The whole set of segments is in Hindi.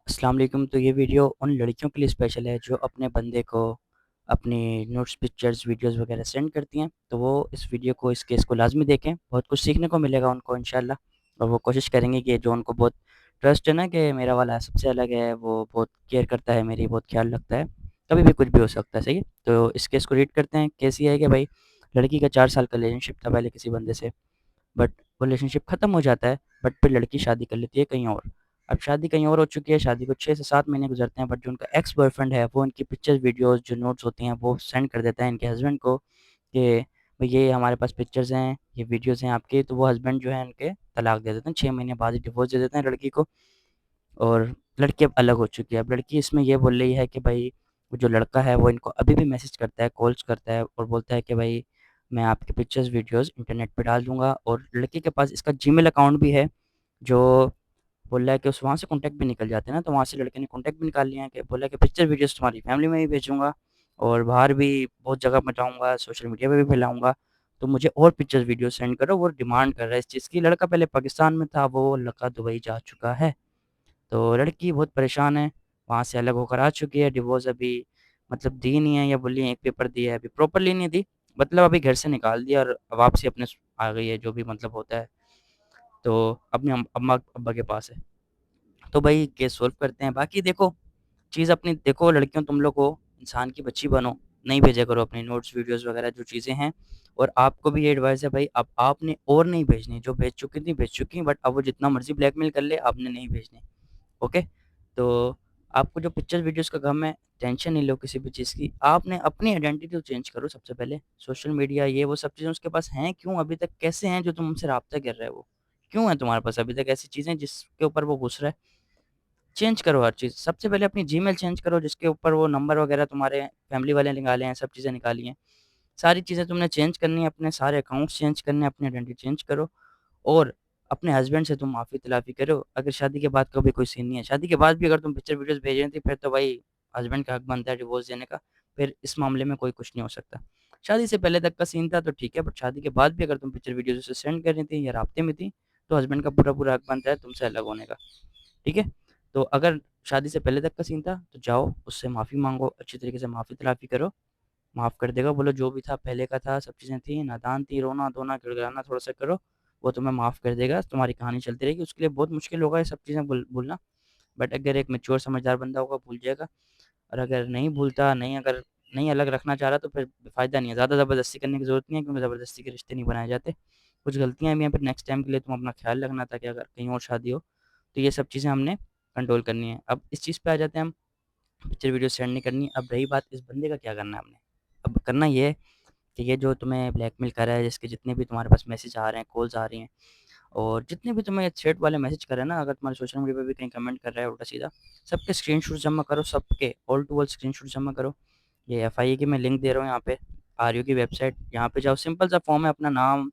अस्सलाम वालेकुम। तो ये वीडियो उन लड़कियों के लिए स्पेशल है जो अपने बंदे को अपनी नोट्स, पिक्चर्स, वीडियोस वगैरह सेंड करती हैं। तो वो इस वीडियो को, इस केस को लाज़मी देखें, बहुत कुछ सीखने को मिलेगा उनको इंशाल्लाह। और वो कोशिश करेंगे कि जो उनको बहुत ट्रस्ट है ना कि मेरा वाला सबसे अलग है, वो बहुत केयर करता है, मेरी बहुत ख्याल रखता है, कभी भी कुछ भी हो सकता है, सही है? तो इस केस को रीड करते हैं। केस ये है कि भाई लड़की का 4 साल का रिलेशनशिप था पहले किसी बंदे से, बट वो रिलेशनशिप ख़त्म हो जाता है, बट फिर लड़की शादी कर लेती है कहीं और। अब शादी कहीं और हो चुकी है, शादी को 6 से 7 महीने गुज़रते हैं, बट जो उनका एक्स बॉयफ्रेंड है, वो उनकी पिक्चर्स, वीडियोज़, जो नोट्स होती हैं, वो सेंड कर देता है इनके हस्बैंड को कि भई ये हमारे पास पिक्चर्स हैं, ये वीडियोज़ हैं आपके। तो वो हस्बैंड जो है उनके तलाक दे देते हैं, 6 महीने बाद ही डिवोर्स दे देते हैं लड़की को। और लड़की अब अलग हो चुकी है। अब लड़की इसमें ये बोल रही है कि भाई वो जो लड़का है वो इनको अभी भी मैसेज करता है, कॉल्स करता है और बोलता है कि भाई मैं आपके पिक्चर्स, वीडियोज़ इंटरनेट पे डाल दूँगा। और लड़की के पास इसका जीमेल अकाउंट भी है, जो बोल रहा है कि उस वहाँ से कॉन्टैक्ट भी निकल जाते हैं ना, तो वहाँ से लड़के ने कॉन्टैक्ट भी निकाल लिया है कि बोला है कि पिक्चर, वीडियोज़ तुम्हारी फैमिली में भी भेजूँगा और बाहर भी बहुत जगह पहुँचाऊँगा, सोशल मीडिया पे भी फैलाऊँगा। तो मुझे और पिक्चर्स, वीडियोज़ सेंड करो। वो डिमांड कर रहा है इस चीज़ की। लड़का पहले पाकिस्तान में था, वो लड़का दुबई जा चुका है। तो लड़की बहुत परेशान है, वहाँ से अलग होकर आ चुकी है, डिवोर्स अभी मतलब दी नहीं है, या बोलिए एक पेपर दिया है, अभी प्रॉपर्ली नहीं दी, मतलब अभी घर से निकाल दिया और वापसी अपने आ गई है, जो भी मतलब होता है। तो अपने अम्मा-अब्बा के पास है। तो भाई केस सॉल्व करते हैं। बाकी देखो, चीज़ अपनी देखो, लड़कियों तुम लोग हो, इंसान की बच्ची बनो, नहीं भेजा करो अपनी नोट्स, वीडियोज़ वगैरह जो चीज़ें हैं। और आपको भी ये एडवाइस है भाई, अब आपने और नहीं भेजनी, जो भेज चुकी थी भेज चुकी, बट अब वो जितना मर्ज़ी ब्लैकमेल कर ले, आपने नहीं भेजनी। ओके? तो आपको जो पिक्चर्स, वीडियोज़ का गम है, टेंशन नहीं लो किसी भी चीज़ की। आपने अपनी आइडेंटिटी तो चेंज करो सबसे पहले। सोशल मीडिया ये वो सब चीज़ें उसके पास हैं क्यों अभी तक? कैसे हैं जो तुमसे राब्ता कर रहा है वो? क्यों है तुम्हारे पास अभी तक ऐसी चीज़ें जिसके ऊपर वो घुस रहा है? चेंज करो हर चीज़। सबसे पहले अपनी जीमेल चेंज करो, जिसके ऊपर वो नंबर वगैरह तुम्हारे फैमिली वाले निकाले हैं, सब चीज़ें निकाली हैं। सारी चीज़ें तुमने चेंज करनी है, अपने सारे अकाउंट्स चेंज करने हैं, अपनी आइडेंटिटी चेंज करो। और अपने हस्बैंड से तुम माफ़ी-तलाफ़ी करो। अगर शादी के बाद का भी कोई सीन नहीं है, शादी के बाद भी अगर तुम पिक्चर, वीडियोज़ भेज रही थी, फिर तो भाई हस्बैंड का हक बनता है डिवोर्स देने का। फिर इस मामले में कोई कुछ नहीं हो सकता। शादी से पहले तक का सीन था तो ठीक है, बट शादी के बाद भी अगर तुम पिक्चर, वीडियोज़ उसे सेंड कर रही थी या राब्ते में थी, तो हस्बैंड का पूरा-पूरा हक बनता है तुमसे अलग होने का। ठीक है? तो अगर शादी से पहले तक का सीन था, तो जाओ उससे माफ़ी माँगो, अच्छी तरीके से माफ़ी-तलाफ़ी करो, माफ़ कर देगा। बोलो जो भी था पहले का था, सब चीज़ें थी, नादान थी, रोना-धोना, गिड़गिड़ाना थोड़ा-सा करो, वो तुम्हें माफ़ कर देगा, तुम्हारी कहानी चलती रहेगी। उसके लिए बहुत मुश्किल होगा ये सब चीज़ें भूलना, बट अगर एक मैच्योर समझदार बंदा होगा भूल जाएगा। और अगर नहीं भूलता, अगर नहीं अलग रखना चाह रहा, तो फिर फ़ायदा नहीं है। ज़्यादा ज़बरदस्ती करने की ज़रूरत नहीं है, क्योंकि ज़बरदस्ती के रिश्ते नहीं बनाए जाते। कुछ गलतियाँ भी हैं, फिर नेक्स्ट टाइम के लिए तुम अपना ख़्याल रखना, ताकि अगर कहीं और शादी हो, तो ये सब चीज़ें हमने कंट्रोल करनी है। अब इस चीज़ पे आ जाते हैं हम, पिक्चर, वीडियो सेंड नहीं करनी। अब रही बात इस बंदे का क्या करना है हमने। अब करना ये है कि ये जो तुम्हें ब्लैकमेल कर रहा है, जिसके जितने भी तुम्हारे पास मैसेज आ रहे हैं, कॉल्स आ रही हैं, और जितने भी तुम्हें थ्रेट वाले मैसेज कर रहे हैं ना, अगर तुम्हारे सोशल मीडिया पे भी कहीं कमेंट कर रहा है उल्टा-सीधा, सबके स्क्रीनशॉट जमा करो, सबके ऑल टू ऑल स्क्रीनशॉट जमा करो। ये एफआईए की मैं लिंक दे रहा हूँ यहाँ पे, आरयू की वेबसाइट, यहाँ पे जाओ, सिंपल सा फॉर्म है, अपना नाम,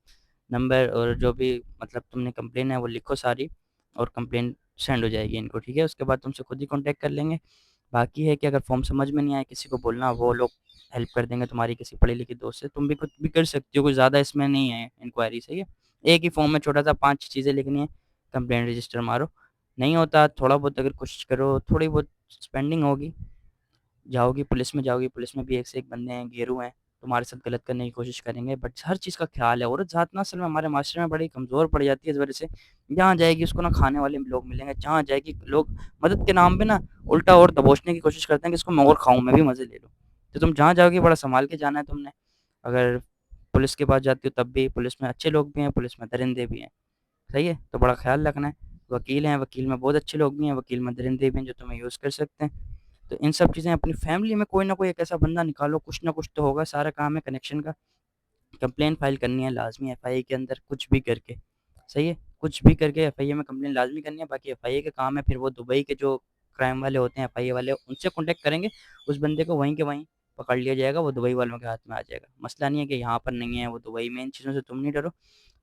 नंबर और जो भी मतलब तुमने कंप्लेन है वो लिखो सारी, और कंप्लेन सेंड हो जाएगी इनको, ठीक है? उसके बाद तुमसे खुद ही कॉन्टैक्ट कर लेंगे। बाकी है कि अगर फॉर्म समझ में नहीं आए, किसी को बोलना, वो लोग हेल्प कर देंगे तुम्हारी किसी पढ़ी-लिखी दोस्त से। तुम भी कुछ भी कर सकती हो, कुछ ज़्यादा इसमें नहीं है इंक्वायरी, सही है? एक ही फॉर्म में छोटा-सा 5 चीज़ें लिखनी है, कंप्लेंट रजिस्टर मारो। नहीं होता, थोड़ा बहुत अगर कोशिश करो, थोड़ी बहुत स्पेंडिंग होगी, जाओगी, पुलिस में भी एक से एक बंदे हैं, गेरू हैं, तुम्हारे साथ गलत करने की कोशिश करेंगे, बट हर चीज़ का ख़्याल है। औरत ज़ात ना असल में हमारे माशरे में बड़ी कमज़ोर पड़ जाती है इस वजह से। जहाँ जाएगी उसको ना खाने वाले लोग मिलेंगे, जहाँ जाएगी लोग मदद के नाम पे ना उल्टा और दबोचने की कोशिश करते हैं कि इसको मैं और खाऊँ, मैं भी मज़े ले लूँ। तो तुम जहाँ जाओगी बड़ा सँभाल के जाना है तुमने। अगर पुलिस के पास जाती हो तब भी, पुलिस में अच्छे लोग भी हैं, पुलिस में दरिंदे भी हैं, सही है? तो बड़ा ख़्याल रखना है। वकील हैं, वकील में बहुत अच्छे लोग भी हैं, वकील में दरिंदे भी हैं जो तुम्हें यूज़ कर सकते हैं। तो इन सब चीज़ें, अपनी फैमिली में कोई ना कोई एक ऐसा बंदा निकालो, कुछ ना कुछ तो होगा, सारा काम है कनेक्शन का। कंप्लेंट फाइल करनी है लाज़मी एफआईए के अंदर, कुछ भी करके, सही है? कुछ भी करके एफआईए में कंप्लेंट लाज़मी करनी है। बाकी एफआईए का काम है, फिर वो दुबई के जो क्राइम वाले होते हैं, एफआईए वाले, उनसे कॉन्टैक्ट करेंगे, उस बंदे को वहीं के वहीं पकड़ लिया जाएगा, वो दुबई वालों के हाथ में आ जाएगा। मसला नहीं है कि यहाँ पर नहीं है, वो दुबई में। इन चीज़ों से तुम नहीं डरो।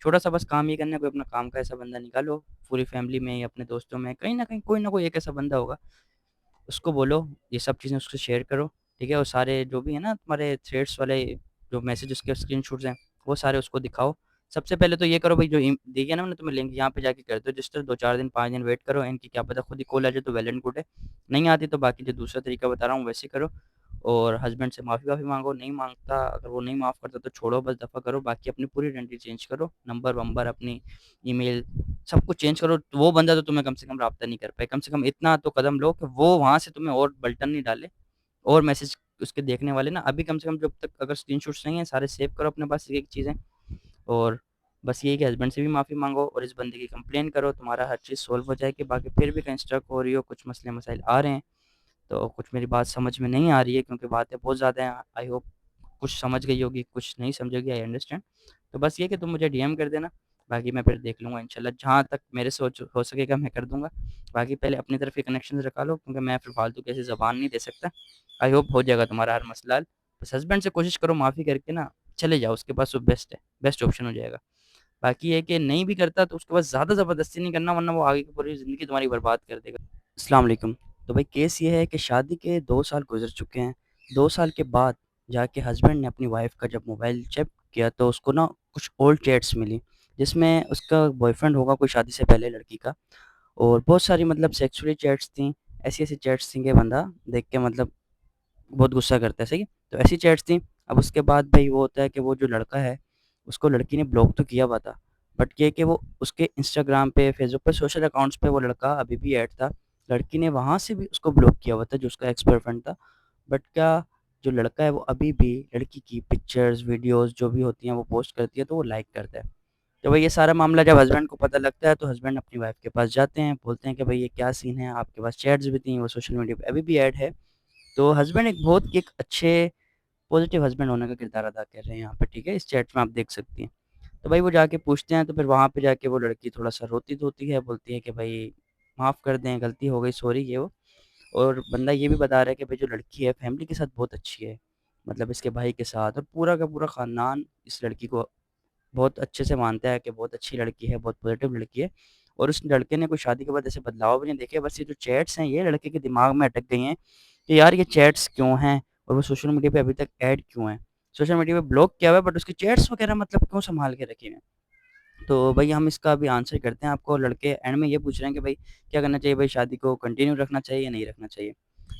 छोटा-सा बस काम ये करना है, कोई अपना काम का ऐसा बंदा निकालो, पूरी फैमिली में या अपने दोस्तों में कहीं न कहीं कोई ना कोई एक ऐसा बंदा होगा, उसको बोलो, ये सब चीज़ें उससे शेयर करो, ठीक है? और सारे जो भी है ना तुम्हारे थ्रेड्स वाले जो मैसेजेस के स्क्रीनशॉट्स हैं, वो सारे उसको दिखाओ, सबसे पहले तो ये करो भाई, जो देखिए ना मैंने तुम्हें लिंक, यहाँ पे जाके कर दो रजिस्टर, 2-4 दिन 5 दिन वेट करो, इनकी क्या पता खुद ही कॉल आ जाए तो वेल एंड गुड है। नहीं आती तो बाकी जो दूसरा तरीका बता रहा हूँ वैसे करो। और हस्बैंड से माफ़ी वाफ़ी मांगो, नहीं मांगता, अगर वो नहीं माफ़ करता तो छोड़ो, बस दफ़ा करो। बाकी अपनी पूरी आइडेंटिटी चेंज करो, नंबर वंबर अपनी, ईमेल सब कुछ चेंज करो। तो वो बंदा तो तुम्हें कम से कम रब्ता नहीं कर पाए, कम से कम इतना तो कदम लो कि वो वहाँ से तुम्हें और बल्टन नहीं डाले और मैसेज उसके देखने वाले ना। अभी कम से कम जब तक अगर स्क्रीनशॉट्स नहीं है सारे सेव करो अपने पास, एक-एक चीज़ें। और बस यही कि हस्बैंड से भी माफ़ी मांगो और इस बंदे की कंप्लेन करो, तुम्हारा हर चीज़ सॉल्व हो जाएगी। बाकी फिर भी कहीं स्ट्रक हो रही हो, कुछ मसले मसाइल आ रहे हैं, तो कुछ मेरी बात समझ में नहीं आ रही है क्योंकि बातें बहुत ज़्यादा हैं, आई होप कुछ समझ गई होगी, कुछ नहीं समझोगी, आई अंडरस्टैंड। तो बस ये कि तुम मुझे डीएम कर देना, बाकी मैं फिर देख लूँगा इंशाल्लाह, जहाँ तक मेरे से हो सकेगा मैं कर दूँगा। बाकी पहले अपनी तरफ के कनेक्शंस रखा लो क्योंकि मैं फिर फालतू की ऐसी ज़बान नहीं दे सकता। आई होप हो जाएगा तुम्हारा हर मसला हल। बस हस्बैंड से कोशिश करो माफ़ी करके ना चले जाओ, उसके पास वो बेस्ट है, बेस्ट ऑप्शन हो जाएगा। बाकी ये कि नहीं भी करता तो उसके बाद ज़्यादा ज़बरदस्ती नहीं करना, वरना वो आगे की पूरी ज़िंदगी तुम्हारी बर्बाद कर देगा। अस्सलाम वालेकुम। तो भाई केस ये है कि शादी के 2 साल गुज़र चुके हैं। 2 साल के बाद जाके हस्बैंड ने अपनी वाइफ़ का जब मोबाइल चेक किया तो उसको ना कुछ ओल्ड चैट्स मिली, जिसमें उसका बॉयफ्रेंड होगा कोई शादी से पहले लड़की का, और बहुत सारी मतलब सेक्सुअली चैट्स थी। ऐसी-ऐसी चैट्स थी कि बंदा देख के मतलब बहुत गुस्सा करता है, सही है? तो ऐसी चैट्स थी। अब उसके बाद भई वो होता है कि वो जो लड़का है, उसको लड़की ने ब्लॉक तो किया हुआ था, बट ये है कि वो उसके इंस्टाग्राम पे, फेसबुक पे, सोशल अकाउंट्स पे वो लड़का अभी भी ऐड था। लड़की ने वहाँ से भी उसको ब्लॉक किया हुआ था, जो उसका एक्स बॉयफ्रेंड था। बट क्या जो लड़का है वो अभी भी लड़की की पिक्चर्स, वीडियोज़ जो भी होती हैं वो पोस्ट करती है तो वो लाइक करता है। तो भाई ये सारा मामला जब हस्बैंड को पता लगता है तो हस्बैंड अपनी वाइफ़ के पास जाते हैं, बोलते हैं कि भई ये क्या सीन है? आपके पास चैट्स भी थी, वो सोशल मीडिया पे अभी भी ऐड है। तो हस्बैंड एक बहुत एक अच्छे पॉज़िटिव हस्बैंड होने का किरदार अदा कर रहे हैं यहाँ पे, ठीक है? इस चैट में आप देख सकती हैं। तो भाई वो जाके पूछते हैं तो फिर वहाँ पे जाके वो लड़की थोड़ा-सा रोती-धोती है, बोलती है कि भई माफ़ कर दें, गलती हो गई, सॉरी ये वो। और बंदा ये भी बता रहा है कि भई जो लड़की है फैमिली के साथ बहुत अच्छी है, मतलब इसके भाई के साथ और पूरा का पूरा ख़ानदान इस लड़की को बहुत अच्छे से मानता है कि बहुत अच्छी लड़की है, बहुत पॉज़िटिव लड़की है। और उस लड़के ने कोई शादी के बाद ऐसे बदलाव भी नहीं देखे, बस ये जो चैट्स हैं ये लड़के के दिमाग में अटक गई हैं कि यार ये चैट्स क्यों हैं और वो सोशल मीडिया पे अभी तक ऐड क्यों हैं? सोशल मीडिया पे ब्लॉक किया हुआ है बट उसकी चैट्स वगैरह मतलब क्यों सँभाल के रखे हुए हैं? तो भई हम इसका अभी आंसर करते हैं आपको। लड़के एंड में ये पूछ रहे हैं कि भई क्या करना चाहिए, भई शादी को कंटिन्यू रखना चाहिए या नहीं रखना चाहिए?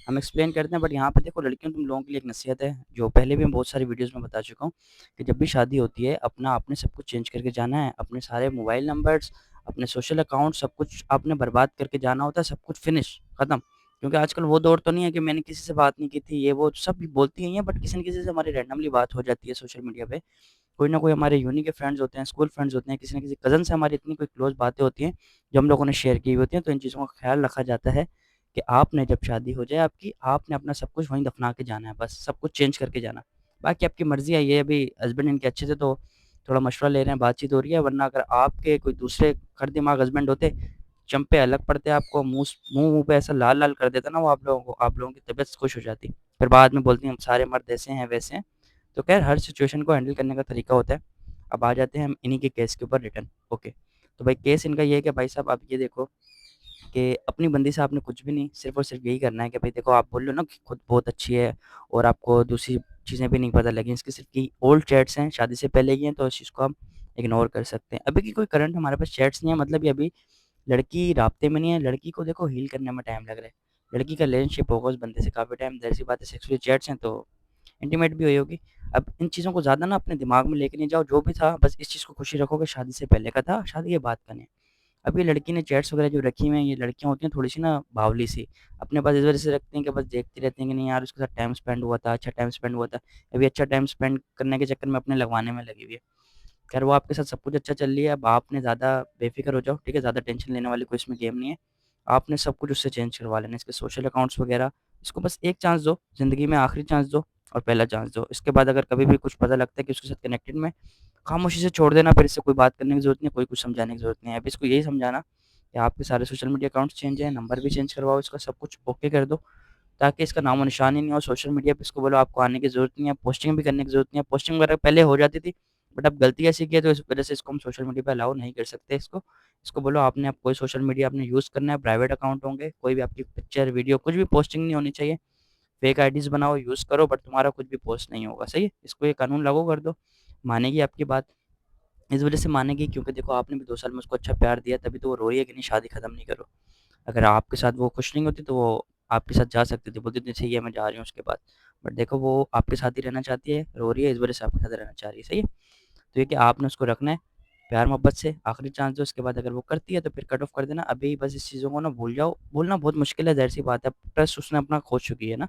हम एक्सप्लेन करते हैं बट यहाँ पे देखो लड़कियों तुम लोगों के लिए एक नसीहत है, जो पहले भी मैं बहुत सारी वीडियोज़ में बता चुका हूँ कि जब भी शादी होती है अपना आपने सब कुछ चेंज करके जाना है। अपने सारे मोबाइल नंबर्स, अपने सोशल अकाउंट सब कुछ आपने बर्बाद करके जाना होता है, सब कुछ फिनिश, खत्म। क्योंकि आजकल वो दौर तो नहीं है कि मैंने किसी से बात नहीं की थी, ये वो सब भी बोलती ही हैं बट किसी न किसी से हमारी रैंडमली बात हो जाती है सोशल मीडिया पे। कोई ना कोई हमारे यूनी के फ्रेंड्स होते हैं, स्कूल फ्रेंड्स होते हैं, किसी न किसी कज़न से हमारी इतनी कोई क्लोज़ बातें होती हैं, जो हम लोगों ने शेयर की हुई होती हैं, तो इन चीज़ों का ख़्याल रखा जाता है कि आपने जब शादी हो जाए आपकी, आपने अपना सब कुछ वहीं दफ़ना के जाना है बस, सब कुछ चेंज करके जाना। बाकी आपकी मर्ज़ी है, ये अभी हस्बैंड इनके अच्छे थे तो थोड़ा मशवरा ले रहे हैं, बातचीत हो रही है, वरना अगर आपके कोई दूसरे खर-दिमाग हस्बैंड होते, चंपे अलग पड़ते आपको, मुँह पे ऐसा लाल-लाल कर देता ना वो आप लोगों को, आप लोगों की तबीयत खुश हो जाती। फिर बाद में बोलती हैं, हम सारे मर्द ऐसे हैं, वैसे हैं। तो ख़ैर हर सिचुएशन को हैंडल करने का तरीका होता है। अब आ जाते हैं हम इन्हीं के केस के ऊपर रिटर्न। ओके, तो भाई केस इनका ये है कि भाई साहब आप ये देखो कि अपनी बंदी से आपने कुछ भी नहीं, सिर्फ़ और सिर्फ़ यही करना है कि भाई देखो आप बोल रहे हो ना कि खुद बहुत अच्छी है और आपको दूसरी चीज़ें भी नहीं पता लगी, इसकी सिर्फ़ की ओल्ड चैट्स हैं, शादी से पहले की हैं, तो इस चीज़ को हम इग्नोर कर सकते हैं। अभी की कोई करंट हमारे पास चैट्स नहीं है, मतलब ये अभी लड़की राब्ते में नहीं है, लड़की को देखो हील करने में टाइम लग रहा है। लड़की का रिलेशनशिप होगा उस बंदे से काफ़ी टाइम, ज़ाहिर-सी बात है सेक्सुअल चैट्स हैं तो इंटीमेट भी हुई होगी। अब इन चीज़ों को ज़्यादा ना अपने दिमाग में लेके नहीं जाओ, जो भी था बस इस चीज़ को खुशी रखो कि शादी से पहले का था, शादी के बाद का नहीं है। अब ये लड़की ने चैट्स वगैरह जो रखी हुई हैं, ये लड़कियाँ होती हैं थोड़ी-सी ना बावली-सी, अपने पास इस वजह से रखती हैं कि बस देखती रहती हैं कि नहीं यार उसके साथ टाइम स्पेंड हुआ था, अच्छा टाइम स्पेंड हुआ था। अभी अच्छा टाइम स्पेंड करने के चक्कर में अपने लगवाने में लगी हुई है। खैर वो आपके साथ सब कुछ अच्छा चल रही है, अब आपने ज़्यादा बेफ़िक्र हो जाओ, ठीक है? ज़्यादा टेंशन लेने वाली कोई इसमें गेम नहीं है। आपने सब कुछ उससे चेंज करवा लेना है, इसके सोशल अकाउंट्स वगैरह, इसको बस एक चांस दो, ज़िंदगी में आखिरी चांस दो और पहला चांस दो। इसके बाद अगर कभी भी कुछ पता लगता है कि उसके साथ कनेक्टेड में, खामोशी से छोड़ देना, फिर इससे कोई बात करने की ज़रूरत नहीं है, कोई कुछ समझाने की ज़रूरत नहीं है। अब इसको यही समझाना कि आपके सारे सोशल मीडिया अकाउंट्स चेंज हैं, नंबर भी चेंज करवाओ इसका, सब कुछ ओके कर दो, ताकि इसका नामो-निशान ही नहीं हो। सोशल मीडिया पे इसको बोलो आपको आने की ज़रूरत नहीं है, पोस्टिंग भी करने की ज़रूरत नहीं है। पोस्टिंग वगैरह पहले हो जाती थी, बट अब गलती ऐसी की है तो इस वजह से इसको हम सोशल मीडिया पे अलाउ नहीं कर सकते इसको। इसको बोलो आपने अब कोई सोशल मीडिया आपने यूज़ करना है, प्राइवेट अकाउंट होंगे, कोई भी आपकी पिक्चर, वीडियो कुछ भी पोस्टिंग नहीं होनी चाहिए। फेक आईडीज़ बनाओ, यूज़ करो बट तुम्हारा कुछ भी पोस्ट नहीं होगा, सही है? इसको ये कानून लागू कर दो, मानेगी आपकी बात। इस वजह से मानेगी क्योंकि देखो आपने भी 2 साल में उसको अच्छा प्यार दिया, तभी तो वो रो रही है कि नहीं शादी ख़त्म नहीं करो। अगर आपके साथ वो खुश नहीं होती तो वो आपके साथ जा सकती थी, बोलती थी ठीक है मैं जा रही हूँ उसके बाद। बट देखो वो आपके साथ ही रहना चाहती है, रो रही है इस वजह से आपके साथ रहना चाह रही है, सही है? तो ये कि आपने उसको रखना है प्यार मोहब्बत से, आखिरी चांस दो, उसके बाद अगर वो करती है तो फिर कट ऑफ कर देना। अभी बस इस चीज़ों को ना भूल जाओ, भूलना बहुत मुश्किल है, ज़ाहिर सी बात है, ट्रस्ट उसने अपना खो चुकी है ना।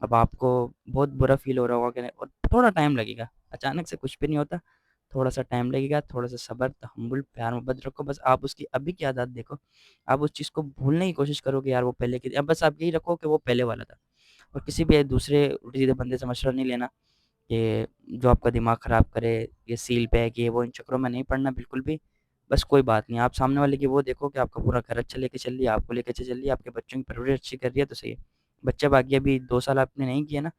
अब आपको बहुत बुरा फील हो रहा होगा कि नहीं, और थोड़ा टाइम लगेगा, अचानक से कुछ भी नहीं होता, थोड़ा सा टाइम लगेगा, थोड़ा सा सब्र तहम्मुल प्यार मोहब्बत रखो, बस आप उसकी अभी की आदत देखो, आप उस चीज़ को भूलने की कोशिश करो कि यार वो पहले की, अब बस आप यही रखो कि वो पहले वाला था। और किसी भी दूसरे उल्टे सीधे बंदे से मशवरा नहीं लेना, ये जो आपका दिमाग ख़राब करे, ये सील पैक ये वो इन चक्करों में नहीं पड़ना बिल्कुल भी। बस कोई बात नहीं, आप सामने वाले की वो देखो कि आपका पूरा घर अच्छा लेके चल रही है, आपको लेके अच्छा चल रही है, आपके बच्चों की परवरिश अच्छी कर रही है तो सही है। बच्चा बाकी अभी 2 साल आपने नहीं किया ना,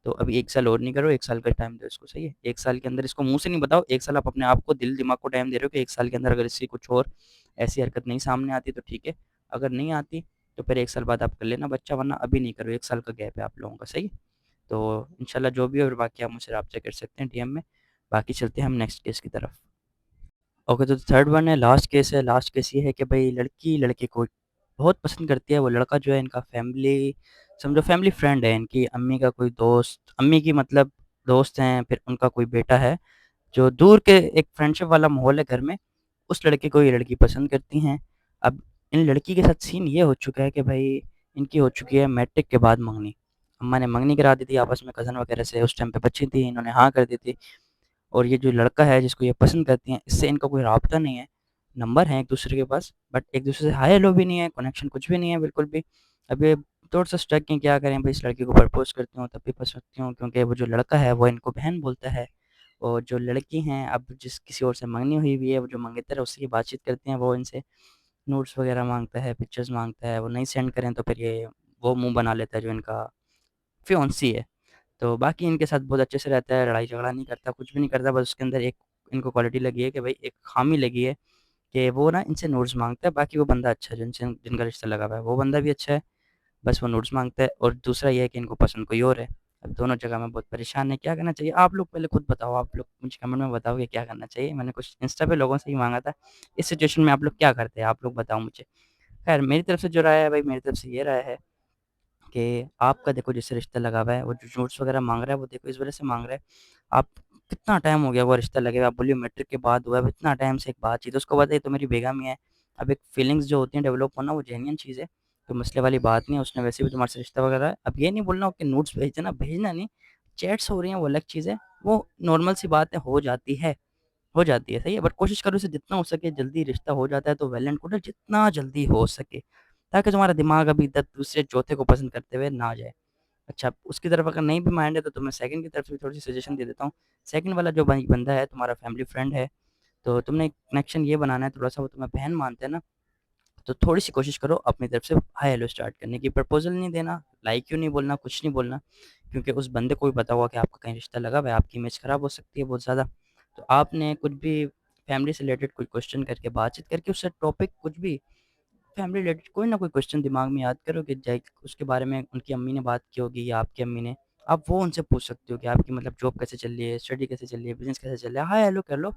तो अभी 1 साल और नहीं करो, 1 साल का टाइम दो इसको, सही है? 1 साल के अंदर इसको मुँह से नहीं बताओ, 1 साल आप अपने आप को, दिल दिमाग को टाइम दे रहे हो कि 1 साल के अंदर अगर इसकी कुछ और ऐसी हरकत नहीं सामने आती तो ठीक है, अगर नहीं आती तो फिर 1 साल बाद आप कर लेना बच्चा, वरना अभी नहीं करो, 1 साल का गैप है आप लोगों का, सही है? तो इंशाल्लाह जो भी हो और बाकी आप मुझसे राब्ता कर सकते हैं डीएम में। बाकी चलते हैं हम नेक्स्ट केस की तरफ। ओके, तो थर्ड वन है, लास्ट केस है। लास्ट केस ये है कि भाई लड़की लड़के को बहुत पसंद करती है, वो लड़का जो है इनका फैमिली, समझो फैमिली फ्रेंड है, इनकी अम्मी का कोई दोस्त, अम्मी की मतलब दोस्त हैं, फिर उनका कोई बेटा है, जो दूर के एक फ्रेंडशिप वाला माहौल है घर में, उस लड़के को ये लड़की पसंद करती हैं। अब इन लड़की के साथ सीन ये हो चुका है कि भाई इनकी हो चुकी है मैट्रिक के बाद मंगनी। अम्मा ने मंगनी करा दी थी आपस में कज़न वगैरह से, उस टाइम पे बच्ची थी, इन्होंने हाँ कर दी थी। और ये जो लड़का है जिसको ये पसंद करती हैं, इससे इनका कोई राब्ता नहीं है, नंबर है एक-दूसरे के पास, बट एक-दूसरे से हाय हेलो भी नहीं है, कनेक्शन कुछ भी नहीं है बिल्कुल भी। अब ये थोड़ा-सा स्टक हैं, क्या करें भई, इस लड़की को प्रपोज़ करती हूँ तब भी फँसती हूँ क्योंकि वो जो लड़का है वो इनको बहन बोलता है, और जो लड़की हैं अब जिस किसी और से मंगनी हुई हुई है, वो जो मंगेतर है उससे ये बातचीत करती हैं, वो इनसे नोट्स वगैरह माँगता है, पिक्चर्स माँगता है, वो नहीं सेंड करें तो फिर ये वो मुँह बना लेता है जो इनका फियोंसी है। तो बाकी इनके साथ बहुत अच्छे से रहता है, लड़ाई झगड़ा नहीं करता, कुछ भी नहीं करता, बस उसके अंदर एक इनको क्वालिटी लगी है कि भाई एक ख़ामी लगी है कि वो ना इनसे नोट्स माँगता है, बाकी वो बंदा अच्छा है जिनसे जिनका रिश्ता लगा हुआ है, वो बंदा भी अच्छा है, बस वो नोट्स माँगता है, और दूसरा ये है कि इनको पसंद कोई और है। अब दोनों जगह में बहुत परेशान है, क्या करना चाहिए? आप लोग पहले खुद बताओ, आप लोग मुझे कमेंट में बताओ कि क्या करना चाहिए? मैंने कुछ इंस्टा पे लोगों से ही माँगा था, इस सिचुएशन में आप लोग क्या करते हैं? आप लोग बताओ मुझे। ख़ैर मेरी तरफ से जो राय है भाई, मेरी तरफ से ये राय है कि आपका देखो जिससे रिश्ता लगा हुआ है, वो जो नोट्स वगैरह माँग रहा है, वो देखो इस वजह से माँग रहा है, आप कितना टाइम हो गया वो रिश्ता लगे हुए, आप बोलिए मैट्रिक के बाद हुआ है, अब इतना टाइम से एक बातचीत, उसको पता है ये तो मेरी बेगम ही है। अब एक फीलिंग्स जो होती हैं डेवलप होना, वो जेन्युइन चीज़ है, तो मसले वाली बात नहीं है, उसने वैसे भी तुम्हारे से रिश्ता वगैरह है। अब ये नहीं बोलना कि नोट्स भेज देना, भेजना नहीं, चैट्स हो रही हैं वो अलग चीज़ है, वो नॉर्मल सी बात है, हो जाती है, सही है? बट कोशिश करो इसे जितना हो सके जल्दी, रिश्ता हो जाता है तो वेल एंड गुड है, जितना जल्दी हो सके, ताकि तुम्हारा दिमाग अभी तक दूसरे चौथे को पसंद करते हुए ना जाए। अच्छा, उसकी तरफ अगर नहीं भी माइंड है तो मैं सेकंड की तरफ से भी थोड़ी-सी सजेशन दे देता हूँ। सेकंड वाला जो बंदा है तुम्हारा फैमिली फ्रेंड है, तो तुमने कनेक्शन ये बनाना है थोड़ा-सा, वो तुम्हें बहन मानता है ना, तो थोड़ी-सी कोशिश करो अपनी तरफ से हाय हेलो स्टार्ट करने की, प्रपोज़ल नहीं देना, लाइक यू नहीं बोलना, कुछ नहीं बोलना, क्योंकि उस बंदे को भी पता होगा कि आपका कहीं रिश्ता लगा हुआ है, आपकी इमेज खराब हो सकती है बहुत ज़्यादा। तो आपने कुछ भी फैमिली से रिलेटेड कोई क्वेश्चन करके, बातचीत करके, उससे टॉपिक कुछ भी फैमिली रिलेटेड कोई ना कोई क्वेश्चन दिमाग में याद करो कि जाए उसके बारे में उनकी अम्मी ने बात की होगी या आपकी अम्मी ने, आप वो उनसे पूछ सकते हो कि आपकी मतलब जॉब कैसे चल रही है, स्टडी कैसे चल रही है, बिज़नेस कैसे चल रहा है, हाय हेलो कर लो,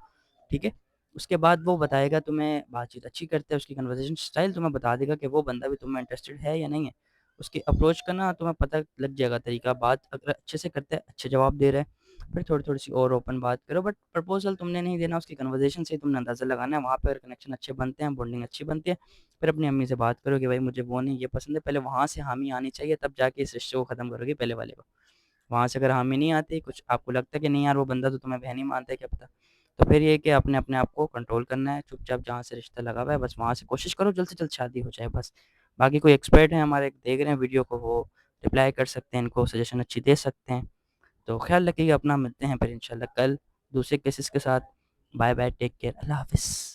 ठीक है? उसके बाद वो बताएगा तुम्हें, बातचीत अच्छी करता है, उसकी कन्वर्सेशन स्टाइल तुम्हें बता देगा कि वो बंदा भी तुम में इंटरेस्टेड है या नहीं है। उसकी अप्रोच का ना तुम्हें पता लग जाएगा तरीका, बात अगर अच्छे से करता है, अच्छे जवाब दे रहा है, फिर थोड़ी-थोड़ी-सी और ओपन बात करो, बट प्रपोज़ल तुमने नहीं देना, उसकी कन्वर्सेशन से ही तुमने अंदाज़ा लगाना है, वहाँ पे अगर कनेक्शन अच्छे बनते हैं, बॉन्डिंग अच्छी बनती है, फिर अपनी अम्मी से बात करो कि भाई मुझे वो नहीं ये पसंद है, पहले वहाँ से हामी आनी चाहिए, तब जाके इस रिश्ते को ख़त्म करोगे पहले वाले को। वहाँ से अगर हामी नहीं आती, कुछ आपको लगता है कि नहीं यार वो बंदा तो तुम्हें बहन ही मानता है, क्या पता, तो फिर ये है कि अपने अपने आप को कंट्रोल करना है, चुपचाप जहाँ से रिश्ता लगा हुआ है बस वहाँ से कोशिश करो जल्द से जल्द शादी हो जाए बस। बाकी कोई एक्सपर्ट है हमारे देख रहे हैं वीडियो को, वो रिप्लाई कर सकते हैं, इनको सजेशन अच्छी दे सकते हैं। तो ख्याल रखिएगा अपना, मिलते हैं फिर इंशाल्लाह कल दूसरे केसेस के साथ। बाय बाय, टेक केयर, अल्लाह हाफ़िज़।